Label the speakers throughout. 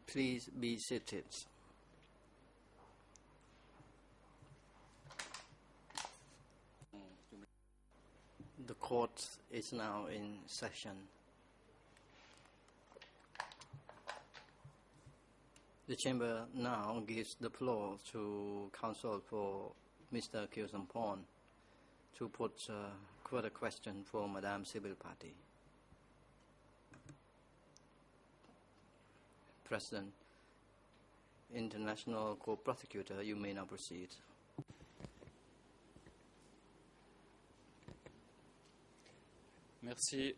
Speaker 1: Please be seated. The court is now in session. The chamber now gives the floor to counsel for Mr. Kyo Sampon to put further question for Madame Civil Party. President, International Court Prosecutor, you may now proceed.
Speaker 2: Merci.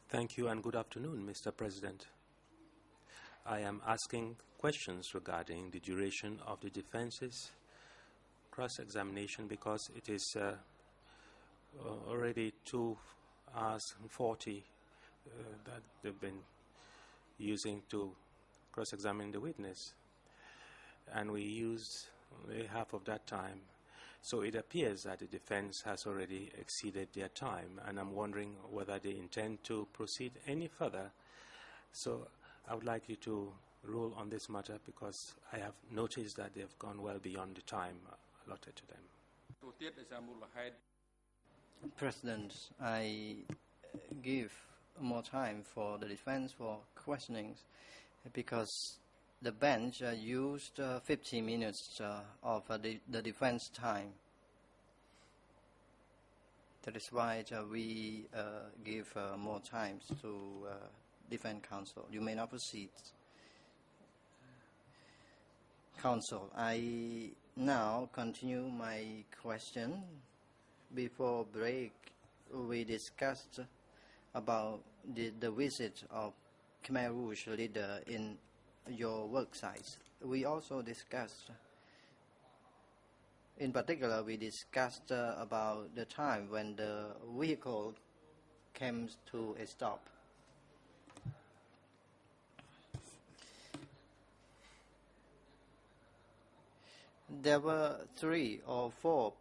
Speaker 3: Thank you and good afternoon, Mr. President. I am asking questions regarding the duration of the defense's cross-examination because it is already 2 hours and 40 that they've been using to cross-examine the witness, and we used only half of that time. So it appears that the defense has already exceeded their time, and I'm wondering whether they intend to proceed any further. So I would like you to rule on this matter because I have noticed that they have gone well beyond the time allotted to them.
Speaker 1: President, I give more time for the defense for questionings because the bench used 15 minutes of the defense time. That is why we give more time to defense counsel. You may now proceed. Counsel, I now continue my question. Before break, we discussed about the visit of Khmer Rouge leader in your work sites. We also discussed, in particular, we discussed about the time when the vehicle came to a stop. There were 3 or 4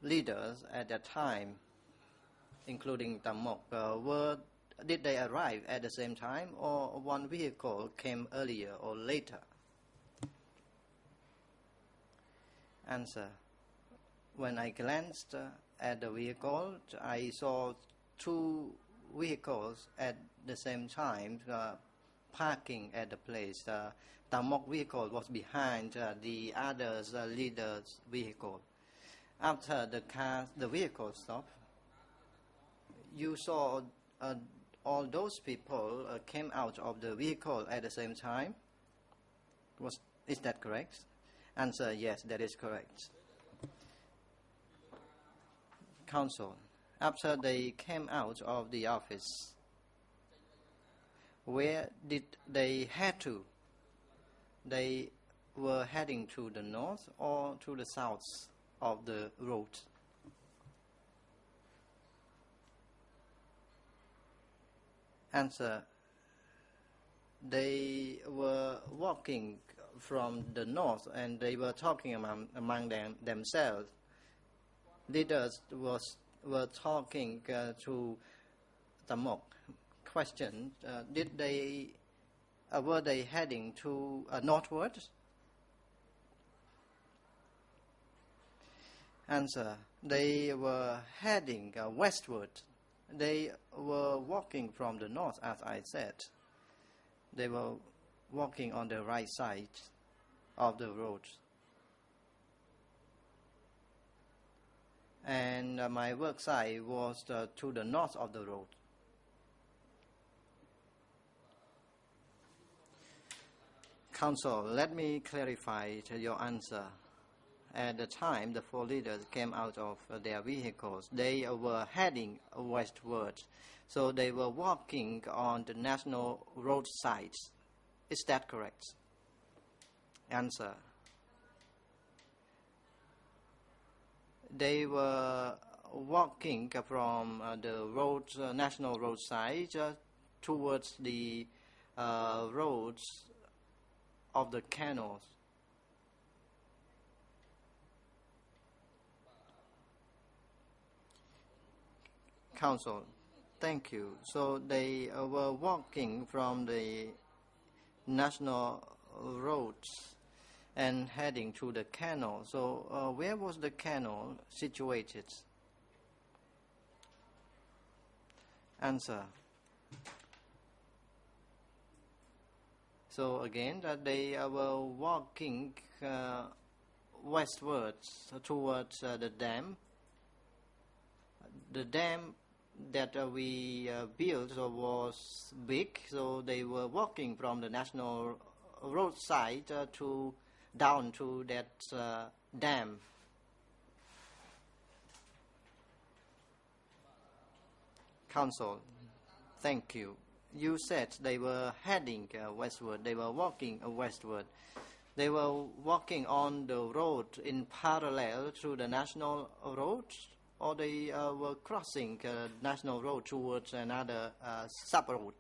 Speaker 1: leaders at that time, including Tam Mok. Did they arrive at the same time, or one vehicle came earlier or later? Answer. When I glanced at the vehicle, I saw 2 vehicles at the same time parking at the place. Tam Mok vehicle was behind the other leader's vehicle. After the vehicle stopped, you saw all those people came out of the vehicle at the same time. Is that correct? Answer, yes, that is correct. Counsel, after they came out of the office, where did they head to? They were heading to the north or to the south of the road? Answer, they were walking from the north and they were talking among themselves. Leaders were talking to Tam Mok. Question, were they heading to northward? Answer, they were heading westward. They were walking from the north, as I said. They were walking on the right side of the road. And my work site was to the north of the road. Counsel, let me clarify your answer. At the time the 4 leaders came out of their vehicles, they were heading westward. So they were walking on the national road sides. Is that correct? Answer. They were walking from the national road side towards the roads of the canals. Counsel, Thank you. So they were walking from the national roads and heading to the canal. So where was the canal situated? Answer. So again, they were walking westwards towards the dam. The dam that we built was big, so they were walking from the national roadside to down to that dam. Council, thank you. You said they were heading westward. They were walking westward. They were walking on the road in parallel to the national road, or they were crossing national road towards another sub-road?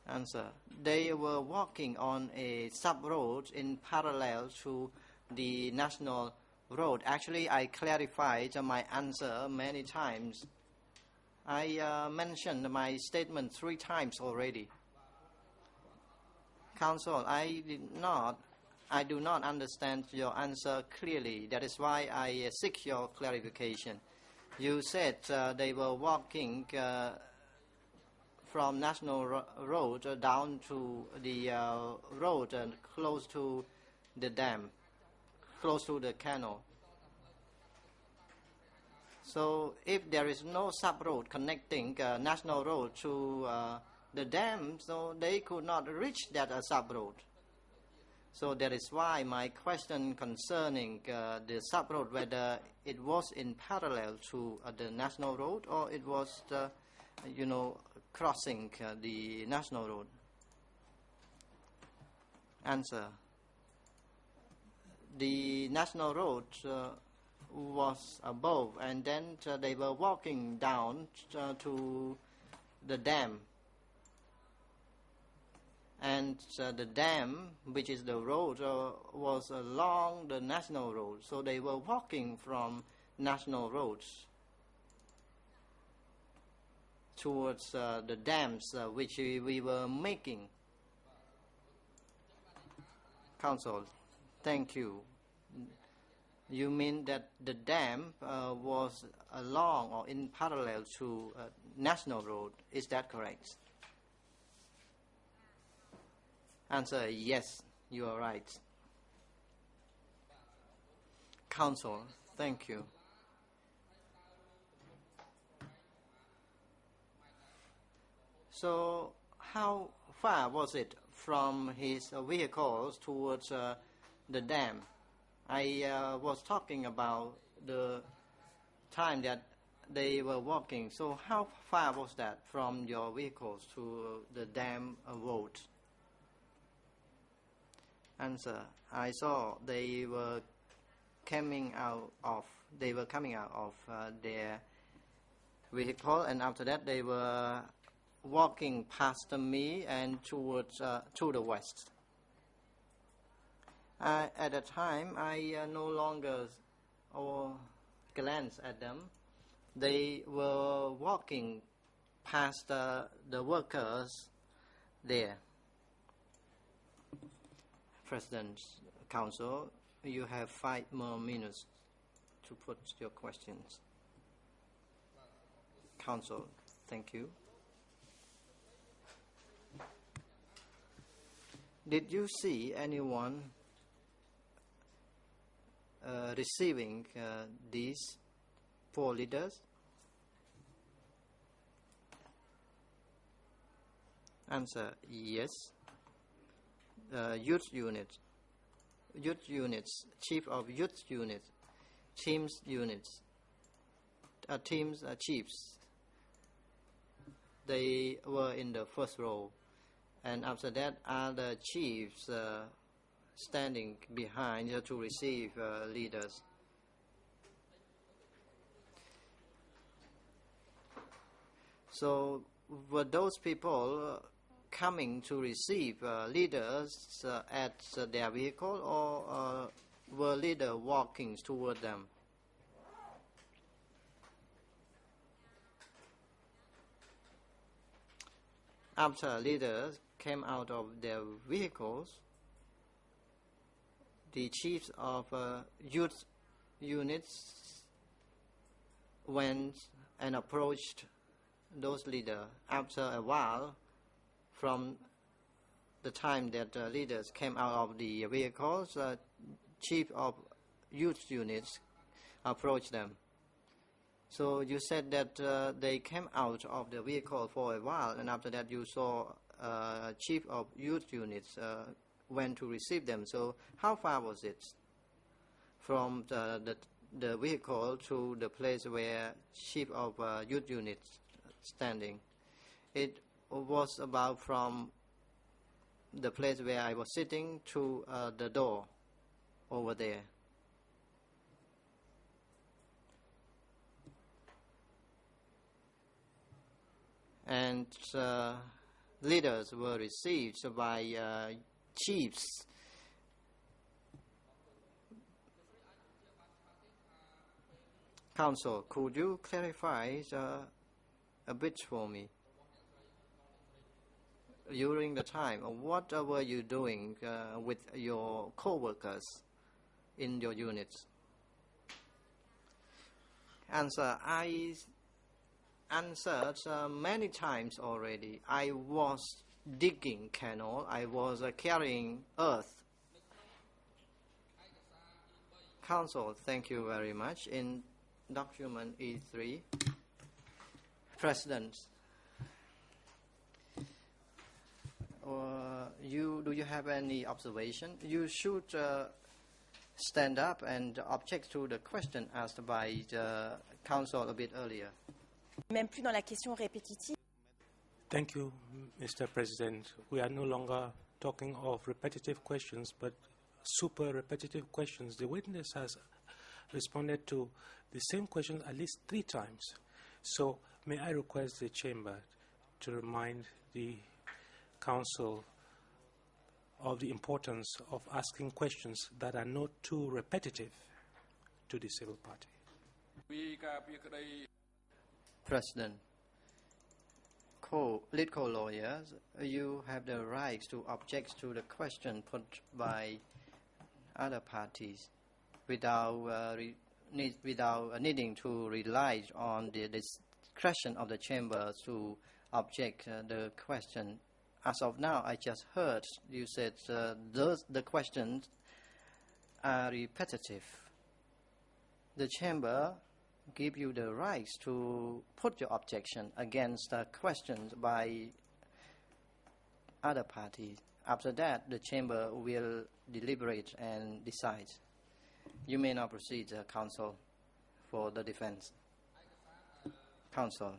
Speaker 1: Answer. They were walking on a sub-road in parallel to the national road. Actually, I clarified my answer many times. I mentioned my statement 3 times already. Council, I do not understand your answer clearly. That is why I seek your clarification. You said they were walking from National Road down to the road and close to the dam, close to the canal. So if there is no sub-road connecting National Road to the dam, so they could not reach that sub-road. So that is why my question concerning the sub-road, whether it was in parallel to the National Road or it was, crossing the National Road. Answer. The National Road was above, and then they were walking down to the dam. And the dam, which is the road, was along the National Road. So they were walking from National Roads towards the dams which we were making. Council, thank you. You mean that the dam was along or in parallel to National Road. Is that correct? Answer, yes, you are right. Council, thank you. So how far was it from his vehicles towards the dam? I was talking about the time that they were walking. So how far was that from your vehicles to the dam road? Answer. I saw they were coming out of their vehicle, and after that they were walking past me and towards to the west. At the time, I no longer glanced at them. They were walking past the workers there. President, Council, you have 5 more minutes to put your questions. Council, thank you. Did you see anyone receiving these 4 leaders? Answer, yes. Youth units, chief of youth units, teams units, teams chiefs. They were in the first row, and after that other chiefs standing behind to receive leaders. So were those people coming to receive leaders at their vehicle, or were leaders walking toward them? after leaders came out of their vehicles, the chiefs of youth units went and approached those leaders. After a while, from the time that leaders came out of the vehicles, chief of youth units approached them. So you said that they came out of the vehicle for a while, and after that you saw chief of youth units went to receive them. So how far was it from the vehicle to the place where chief of youth units standing? It was about from the place where I was sitting to the door over there. And leaders were received by chiefs. Counsel, could you clarify a bit for me? During the time, what were you doing with your co-workers in your units? Answer, I answered many times already. I was digging canal. I was carrying earth. Counsel, thank you very much. In document E3, President, do you have any observation? You should stand up and object to the question asked by the counsel a bit earlier.
Speaker 2: Même plus dans la question répétitive.
Speaker 3: Thank you, Mr. President. We are no longer talking of repetitive questions, but super repetitive questions. The witness has responded to the same question at least 3 times. So may I request the chamber to remind the counsel of the importance of asking questions that are not too repetitive to the civil party.
Speaker 1: President, lead co-lawyers, you have the right to object to the question put by other parties without needing to rely on the discretion of the chamber to object the question. As of now, I just heard you said the questions are repetitive. The chamber give you the right to put your objection against questions by other parties. After that, the chamber will deliberate and decide. You may now proceed, counsel, for the defense. Counsel.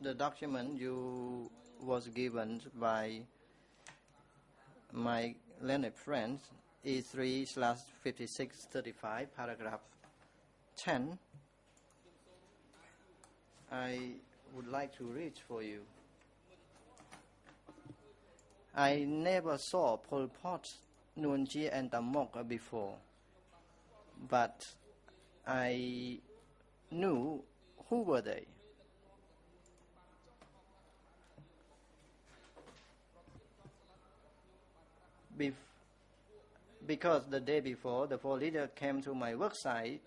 Speaker 1: The document you was given by my learned friend, E3/5635, paragraph 10. I would like to read for you. I never saw Pol Pot, Nunji and Tamok before, but I knew who were they. Because the day before, the 4 leaders came to my work site,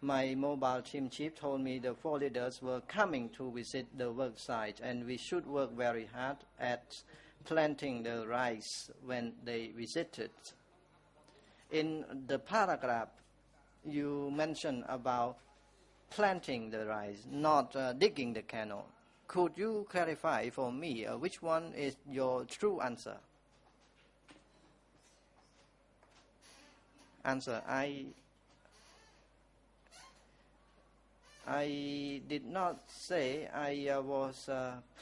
Speaker 1: my mobile team chief told me the 4 leaders were coming to visit the work site and we should work very hard at planting the rice when they visited. In the paragraph, you mentioned about planting the rice, not digging the canal. Could you clarify for me which one is your true answer? Answer, I did not say I was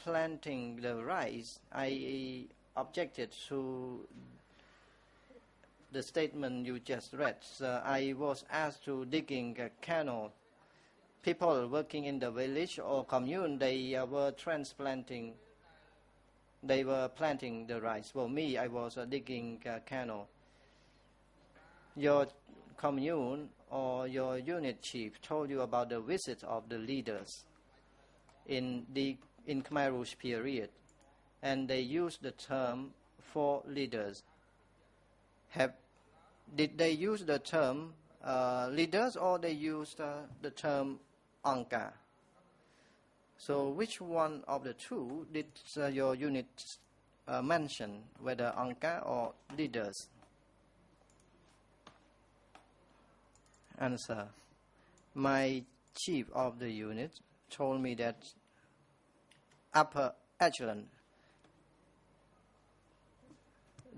Speaker 1: planting the rice. I objected to the statement you just read. I was asked to digging a canal. People working in the village or commune, they were transplanting. They were planting the rice. For me, I was digging a canal. Your commune or your unit chief told you about the visit of the leaders. in Khmer Rouge period, and they used the term for leaders. Did they use the term leaders, or they used the term Angka? So which one of the two did your unit mention, whether Angka or leaders? Answer. My chief of the unit told me that upper echelon,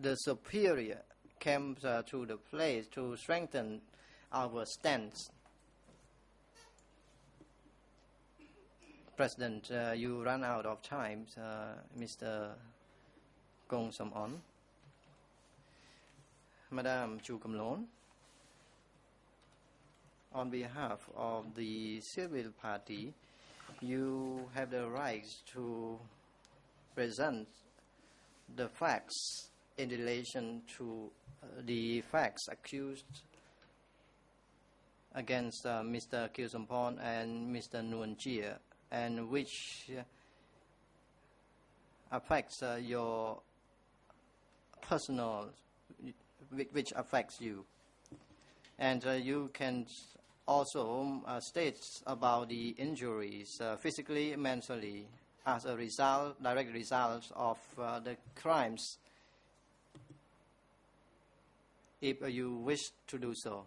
Speaker 1: the superior, came to the place to strengthen our stance. President, you run out of time, Mr. Kong Som-on. Madam Chu Kam Lon, on behalf of the civil party, you have the right to present the facts in relation to the facts accused against Mr. Khieu Samphan and Mr. Nuon Chea, and which affects your personal, which affects you. And you can also state about the injuries, physically, mentally, as a result, direct result of the crimes, if you wish to do so.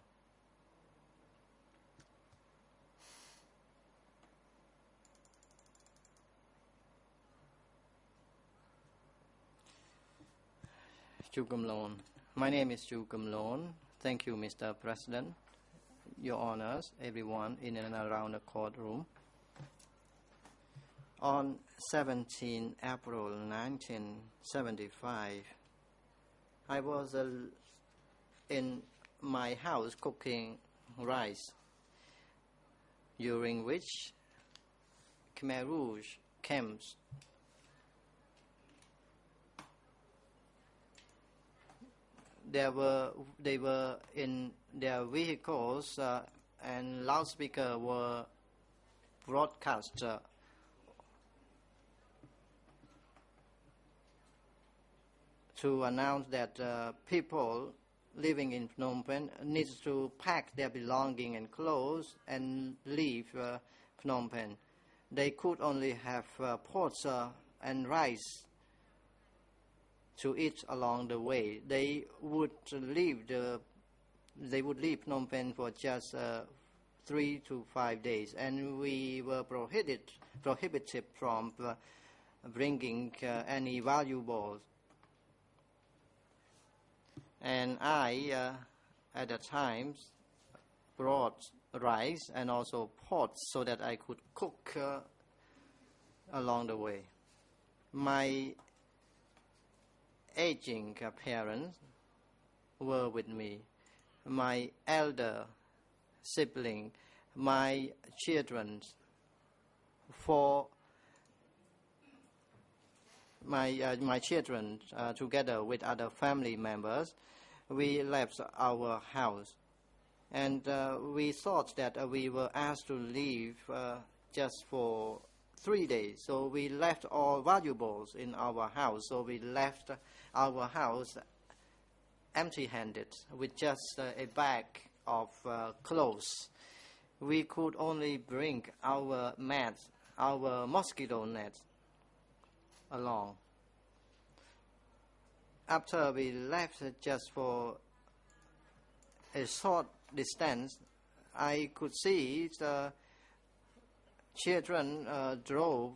Speaker 1: Chu Kam Lon. My name is Chu Kam Lon. Thank you, Mr. President, Your Honors, everyone in and around the courtroom. On 17 April 1975, I was in my house cooking rice, during which Khmer Rouge camps they were in their vehicles, and loudspeakers were broadcast to announce that people living in Phnom Penh need to pack their belongings and clothes and leave Phnom Penh. They could only have pots and rice to eat along the way. They would leave Phnom Penh for just 3 to 5 days, and we were prohibited from bringing any valuables. And I, at the time, brought rice and also pots so that I could cook along the way. My aging parents were with me, my elder sibling, my children, my children, together with other family members, we left our house, and we thought that we were asked to leave just for 3 days. So we left all valuables in our house. So we left our house empty-handed with just a bag of clothes. We could only bring our mats, our mosquito nets along. After we left just for a short distance, I could see the children drove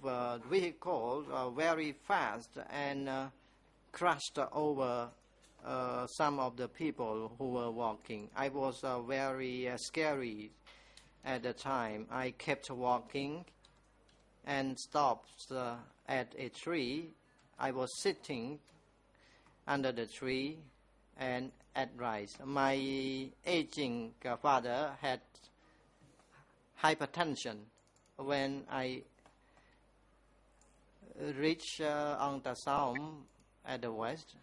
Speaker 1: vehicles very fast and crashed over some of the people who were walking. I was very scary at the time. I kept walking and stopped at a tree. I was sitting under the tree and at rice. My aging father had hypertension. When I reached Ang Ta Saom at the west,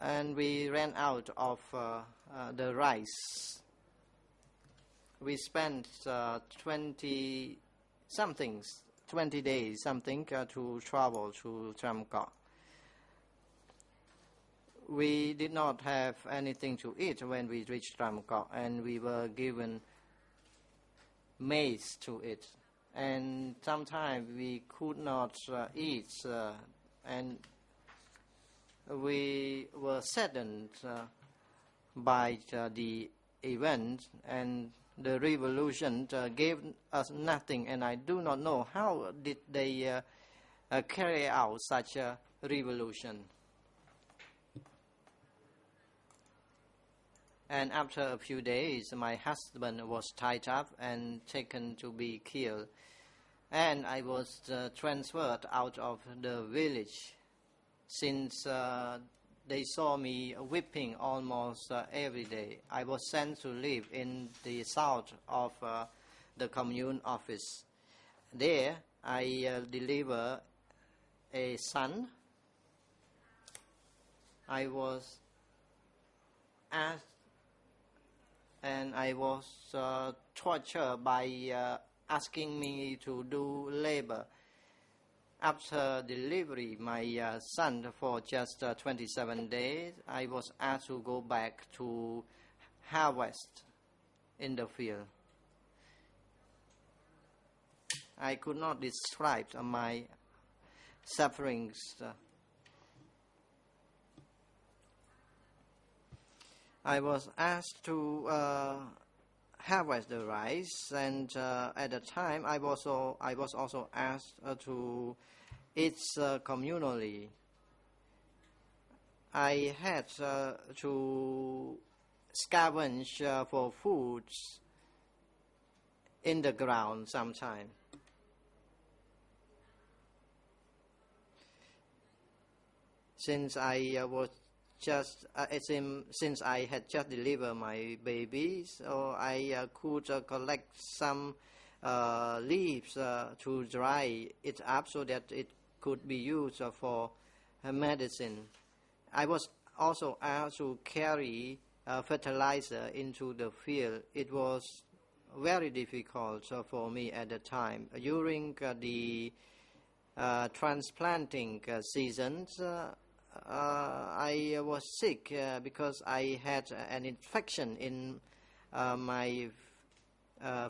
Speaker 1: and we ran out of the rice we spent 20 days something to travel to Tramkot. We did not have anything to eat when we reached Tramkot, and we were given maize to eat. And sometimes we could not eat, and we were saddened by the event, and the revolution gave us nothing, and I do not know how did they carry out such a revolution. And after a few days, my husband was tied up and taken to be killed, and I was transferred out of the village, since they saw me whipping almost every day. I was sent to live in the south of the commune office. There, I delivered a son. I was asked, and I was tortured by asking me to do labor. After delivery, my son, for just 27 days, I was asked to go back to harvest in the field. I could not describe my sufferings. I was asked to harvest the rice, and at the time I was also asked to eat communally. I had to scavenge for foods in the ground sometimes. Since I had just delivered my baby, so I could collect some leaves to dry it up so that it could be used for medicine. I was also asked to carry fertilizer into the field. It was very difficult for me at the time. During the transplanting seasons, I was sick because I had an infection in my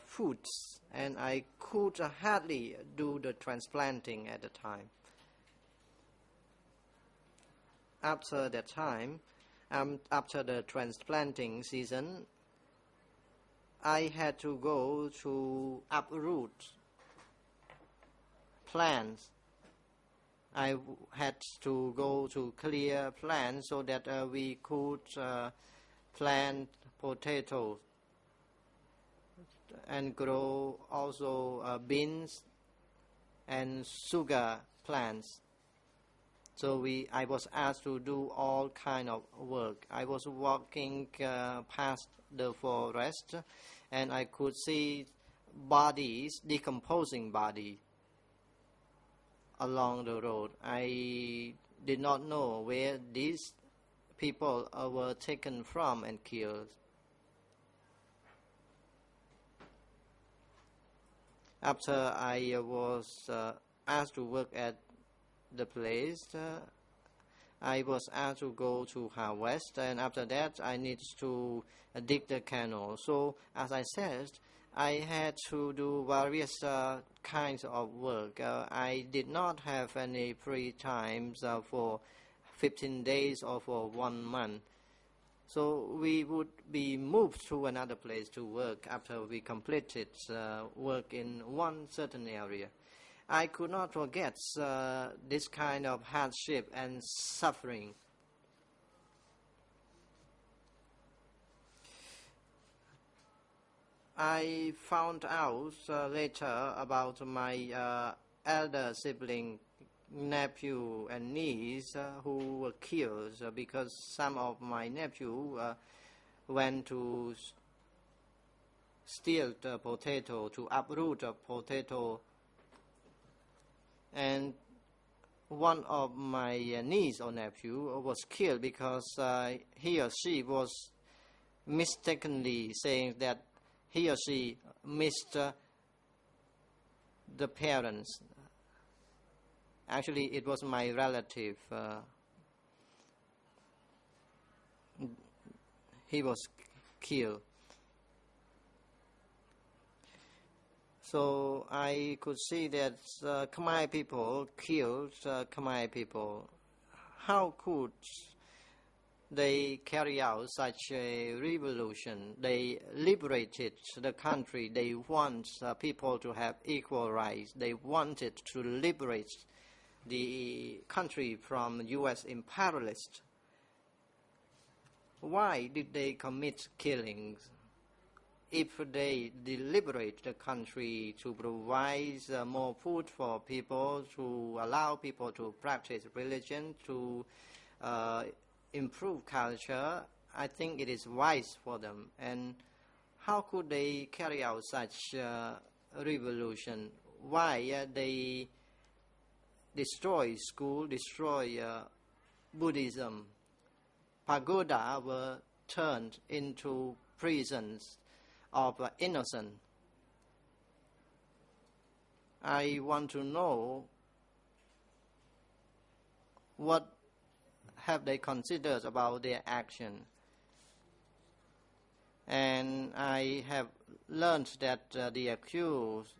Speaker 1: foods, and I could hardly do the transplanting at the time. After that time, after the transplanting season, I had to go to uproot plants. I had to go to clear plants so that we could plant potatoes and grow also beans and sugar plants. So I was asked to do all kind of work. I was walking past the forest, and I could see bodies, decomposing bodies, along the road. I did not know where these people were taken from and killed. After I was asked to work at the place, I was asked to go to harvest, and after that I needed to dig the canal. So, as I said, I had to do various kinds of work. I did not have any free times for 15 days or for 1 month. So we would be moved to another place to work after we completed work in one certain area. I could not forget this kind of hardship and suffering. I found out later about my elder sibling, nephew and niece who were killed because some of my nephew went to steal the potato, to uproot the potato, and one of my niece or nephew was killed because he or she was mistakenly saying that he or she missed the parents. Actually, it was my relative. He was killed. So I could see that Khmer people killed Khmer people. How could they carry out such a revolution? They liberated the country. They want people to have equal rights. They wanted to liberate the country from U.S. imperialists. Why did they commit killings? If they liberate the country to provide more food for people, to allow people to practice religion, to improve culture, I think it is wise for them. And how could they carry out such revolution? Why they destroy school, destroy Buddhism? Pagoda were turned into prisons of innocent. I want to know what have they considered about their action. And I have learned that the accused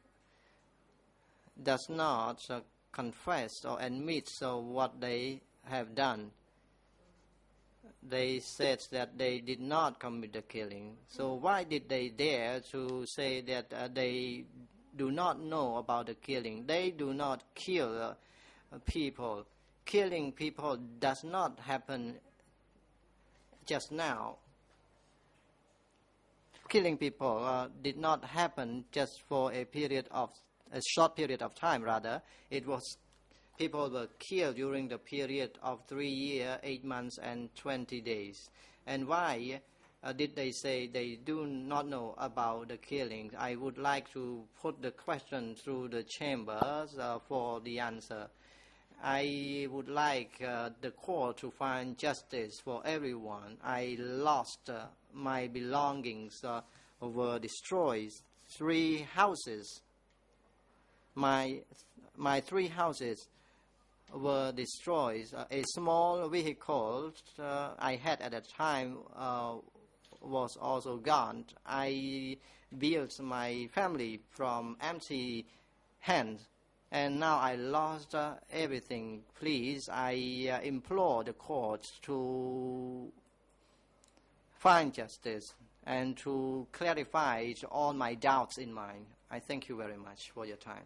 Speaker 1: does not confess or admit what they have done. They said that they did not commit the killing. So why did they dare to say that they do not know about the killing? They do not kill people. Killing people does not happen just now. Killing people did not happen just for a short period of time. Rather, people were killed during the period of 3 years, 8 months, and 20 days. And why did they say they do not know about the killings? I would like to put the question through the chambers for the answer. I would like the court to find justice for everyone. I lost my belongings, were destroyed. 3 houses. My 3 houses were destroyed. A small vehicle I had at that time was also gone. I built my family from empty hands, and now I lost everything. Please, I implore the court to find justice and to clarify all my doubts in mind. I thank you very much for your time.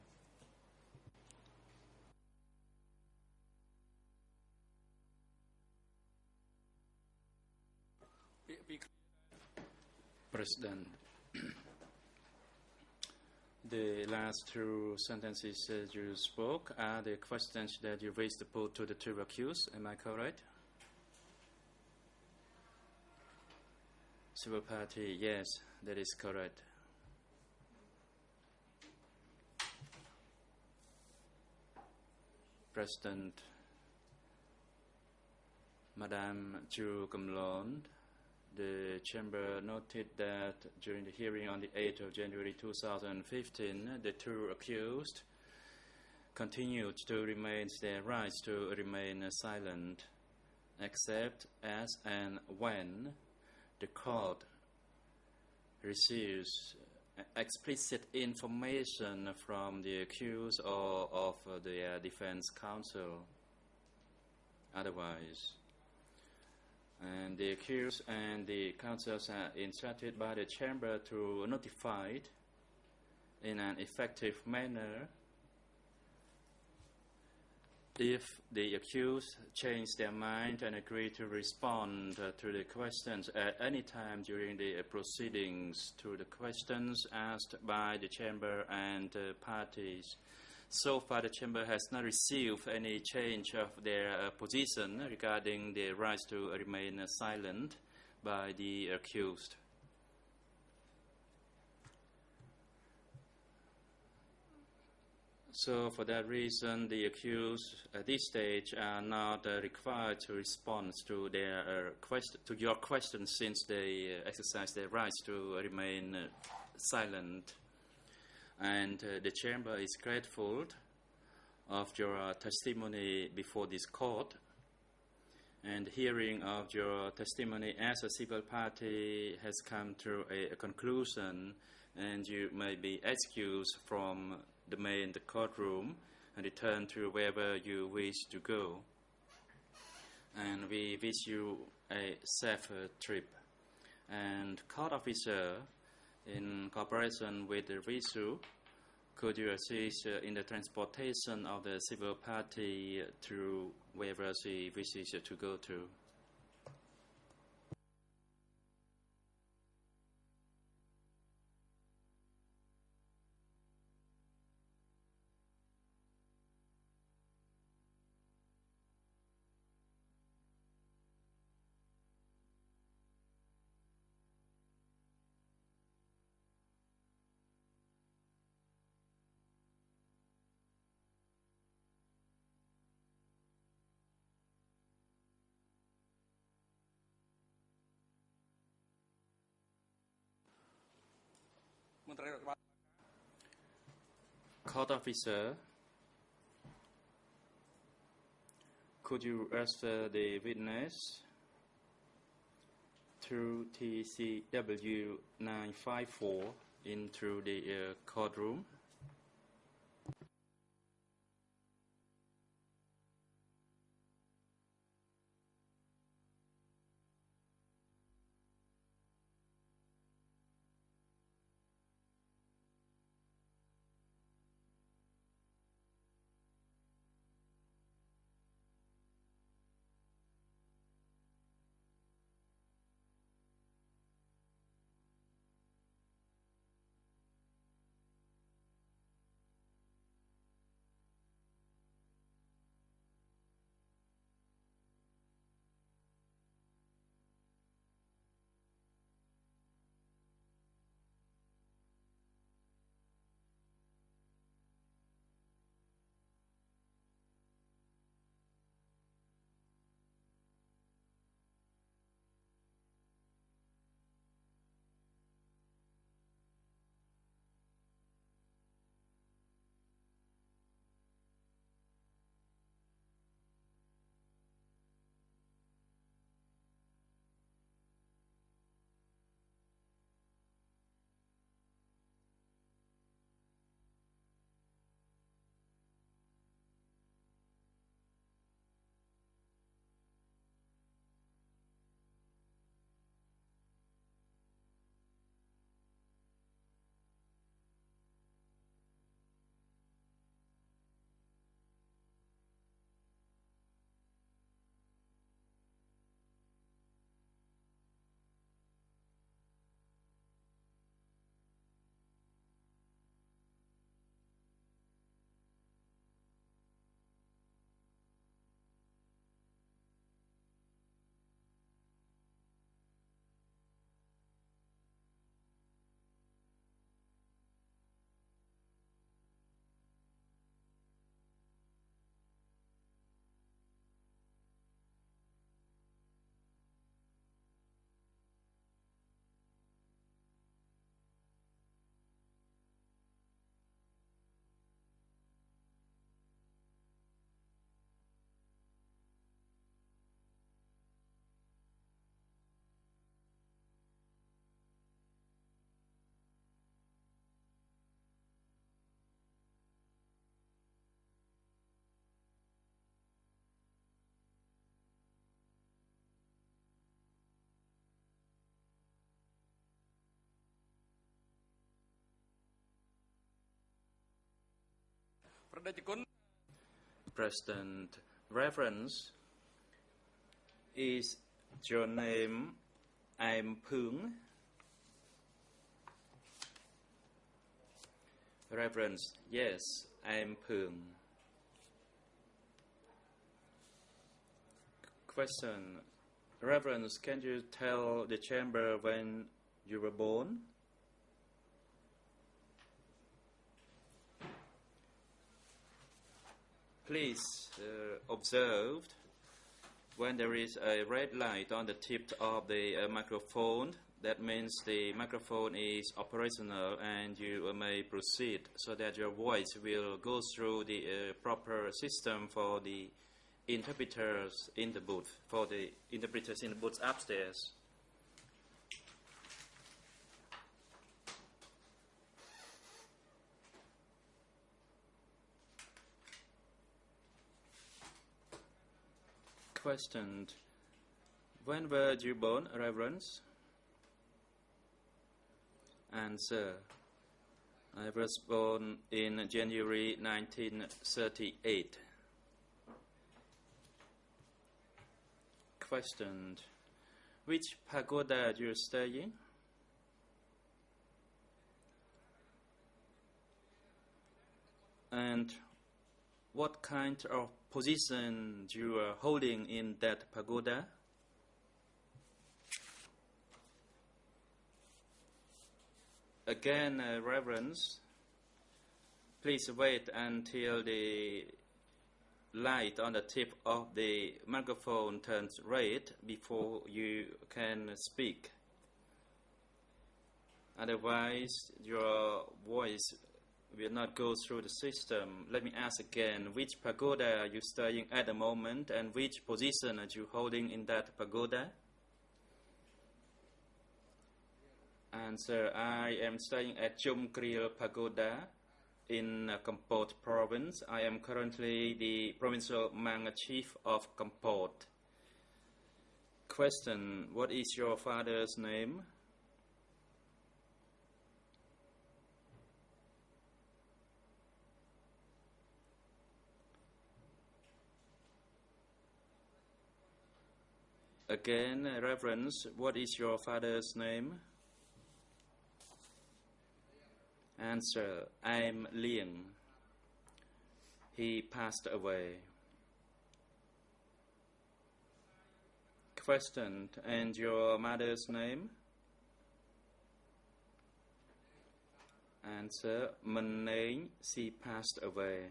Speaker 4: President, the last 2 sentences you spoke are the questions that you raised to put to the 2 accused. Am I correct? Civil party, yes, that is correct. President, Madame Chu Kamlon, the Chamber noted that during the hearing on the 8th of January 2015, the 2 accused continued to remain their rights to remain silent, except as and when the court receives explicit information from the accused or of the defense counsel. Otherwise, and the accused and the counsels are instructed by the chamber to notify in an effective manner if the accused change their mind and agree to respond to the questions at any time during the proceedings to the questions asked by the chamber and parties. So far, the chamber has not received any change of their position regarding the rights to remain silent by the accused. So for that reason, the accused at this stage are not required to respond to their to your questions, since they exercise their rights to remain silent. And the chamber is grateful of your testimony before this court. And hearing of your testimony as a civil party has come to a conclusion, and you may be excused from the main courtroom and return to wherever you wish to go. And we wish you a safe trip. And court officer, in cooperation with the Visu, could you assist in the transportation of the civil party to wherever she wishes to go to? Court officer, could you answer the witness through TCW 954 into the courtroom? President, reference, is your name Aim Pung? Reference, yes, Aim Pung. Question, Reverence, can you tell the chamber when you were born? Please observe when there is a red light on the tip of the microphone. That means the microphone is operational and you may proceed so that your voice will go through the proper system for the interpreters in the booth, upstairs. Questioned. When were you born, Reverends? Answer. I was born in January 1938. Questioned. Which pagoda you staying? And what kind of position you are holding in that pagoda? Again, Reverends, please wait until the light on the tip of the microphone turns red before you can speak. Otherwise, your voice will not go through the system. Let me ask again, which pagoda are you studying at the moment and which position are you holding in that pagoda? Answer, I am studying at Chum Kriel Pagoda in Kampot province. I am currently the provincial Mang chief of Kampot. Question, what is your father's name? Again, Reverence, what is your father's name? Answer, I'm Liang. He passed away. Question, and your mother's name? Answer, Minh, she passed away.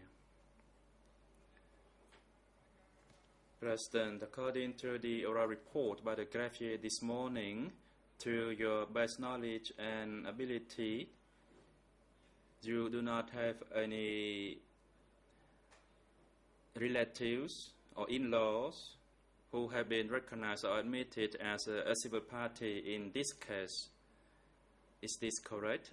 Speaker 4: President, according to the oral report by the greffier this morning, to your best knowledge and ability, you do not have any relatives or in-laws who have been recognized or admitted as a civil party in this case. Is this correct?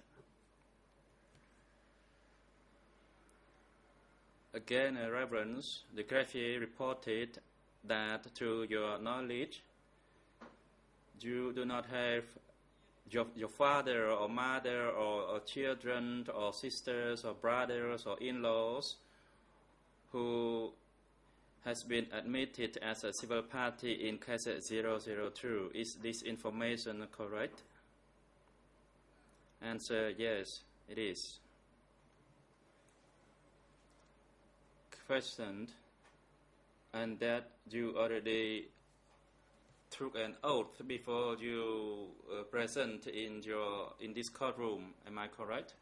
Speaker 4: Again, Reverence, the greffier reported that to your knowledge, you do not have your father or mother or children or sisters or brothers or in-laws who has been admitted as a civil party in case 002. Is this information correct? Answer, yes, it is. Question, and that you already took an oath before you present in this courtroom. Am I correct?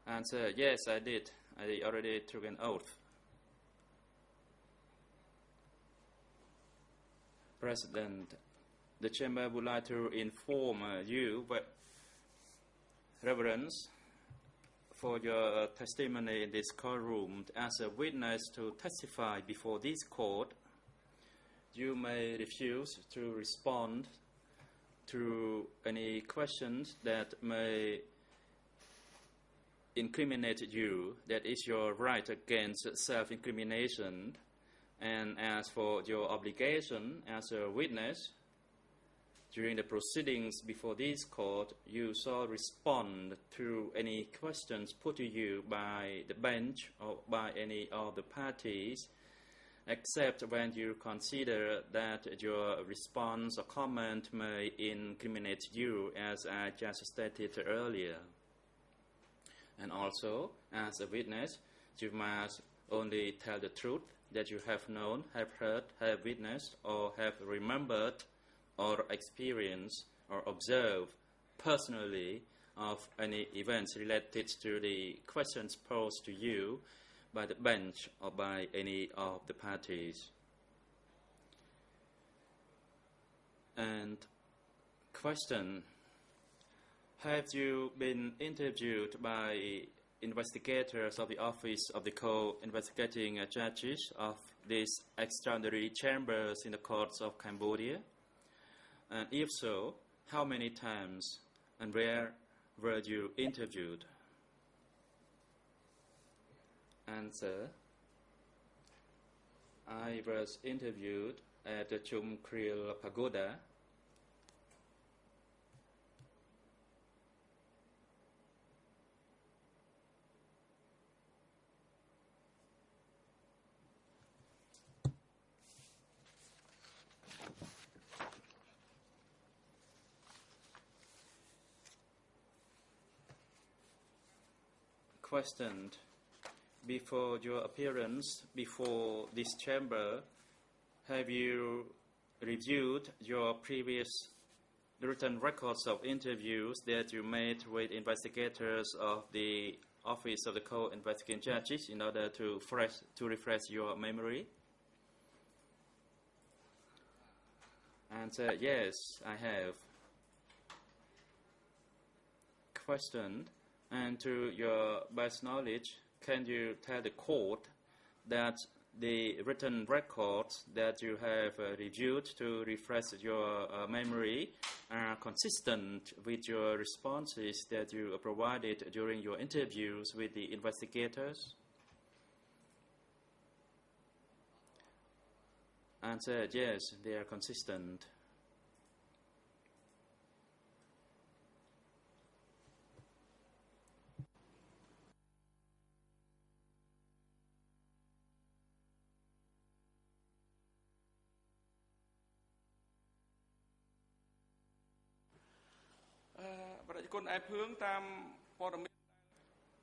Speaker 4: Answer, yes, I did. I already took an oath. President, the chamber would like to inform you, Reverence, for your testimony in this courtroom as a witness to testify before this court, you may refuse to respond to any questions that may incriminate you. That is your right against self-incrimination. And as for your obligation as a witness, during the proceedings before this court, you shall respond to any questions put to you by the bench or by any of the parties, except when you consider that your response or comment may incriminate you, as I just stated earlier. And also, as a witness, you must only tell the truth that you have known, have heard, have witnessed, or have remembered, or experienced, or observed personally of any events related to the questions posed to you by the bench or by any of the parties. And question: have you been interviewed by investigators of the Office of the Co-Investigating Judges of these extraordinary chambers in the courts of Cambodia? And if so, how many times and where were you interviewed? Answer: I was interviewed at the Chum Kriel Pagoda. Questioned: before your appearance before this chamber, have you reviewed your previous written records of interviews that you made with investigators of the Office of the Co-Investigating Judges in order to refresh your memory? Answer: yes, I have. Questioned: and to your best knowledge, can you tell the court that the written records that you have reviewed to refresh your memory are consistent with your responses that you provided during your interviews with the investigators? Answer: yes, they are consistent.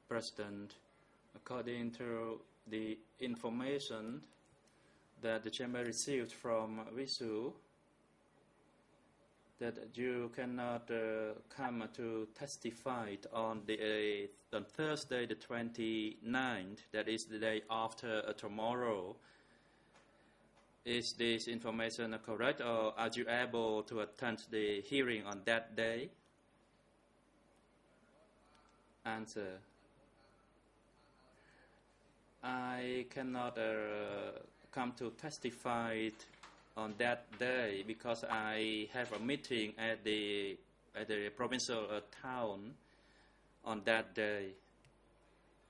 Speaker 4: President, according to the information that the chamber received from Visu, that you cannot come to testify on Thursday the 29th, that is the day after tomorrow. Is this information correct, or are you able to attend the hearing on that day? Answer: I cannot come to testify on that day because I have a meeting at the provincial town on that day.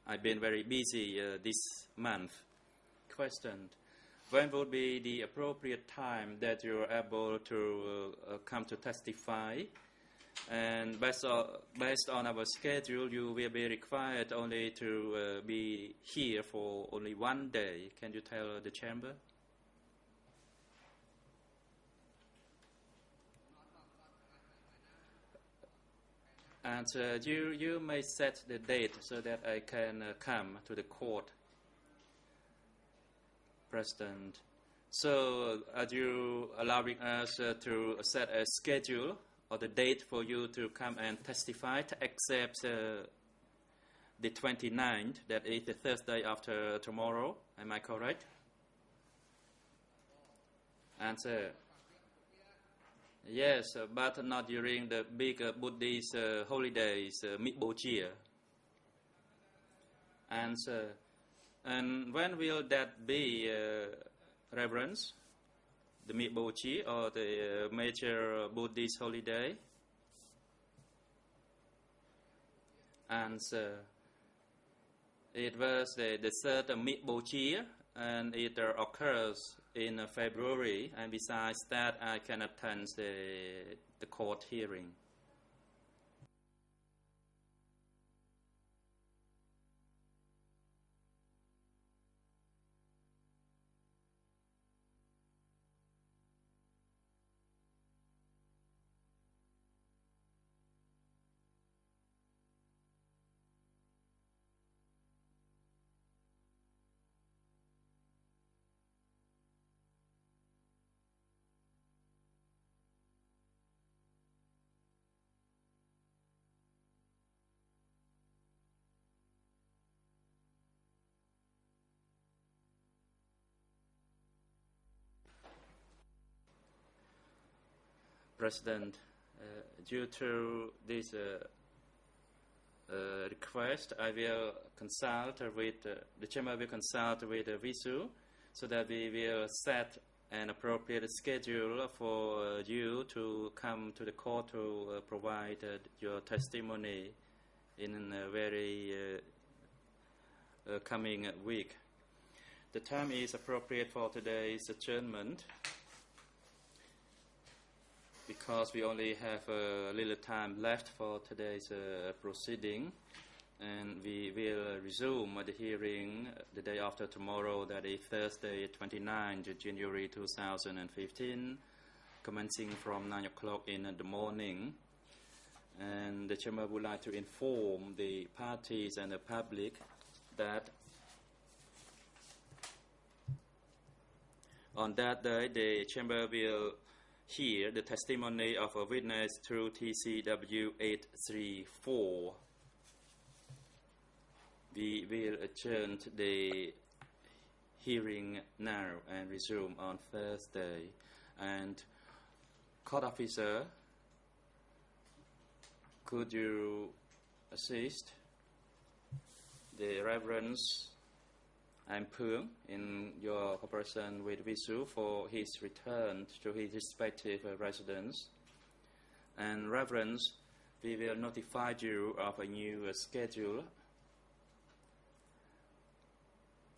Speaker 4: I've been very busy this month. Question: when would be the appropriate time that you're able to come to testify? And based on our schedule, you will be required only to be here for only one day. Can you tell the chamber? And you may set the date so that I can come to the court. President, so are you allowing us to set a schedule or the date for you to come and testify, except the 29th, that is the Thursday after tomorrow? Am I correct? Answer: yes, but not during the big Buddhist holidays, Mitbochia. Answer: and when will that be, Reverence? The Mitbochi or the major Buddhist holiday? Answer: it was the third Mitbochi, and it occurs in February, and besides that, I can attend the court hearing. President, due to this request, I will consult with the Chamber will consult with Visu so that we will set an appropriate schedule for you to come to the court to provide your testimony in a very coming week. The time is appropriate for today's adjournment because we only have a little time left for today's proceeding, and we will resume the hearing the day after tomorrow, that is Thursday, 29th January 2015, commencing from 9 o'clock in the morning. And the Chamber would like to inform the parties and the public that on that day, the Chamber will hear the testimony of a witness through TCW 834. We will adjourn the hearing now and resume on Thursday. And court officer, could you assist the Reverends Ampung in your cooperation with Visu for his return to his respective residence? And Reverends, we will notify you of a new schedule.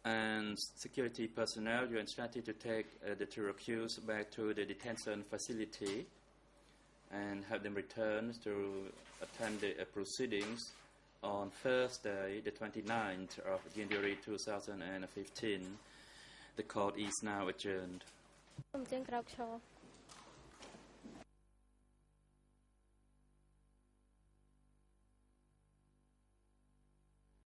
Speaker 4: And security personnel, you are instructed to take the two accused back to the detention facility and have them return to attend the proceedings on Thursday, the 29th of January 2015. The court is now adjourned.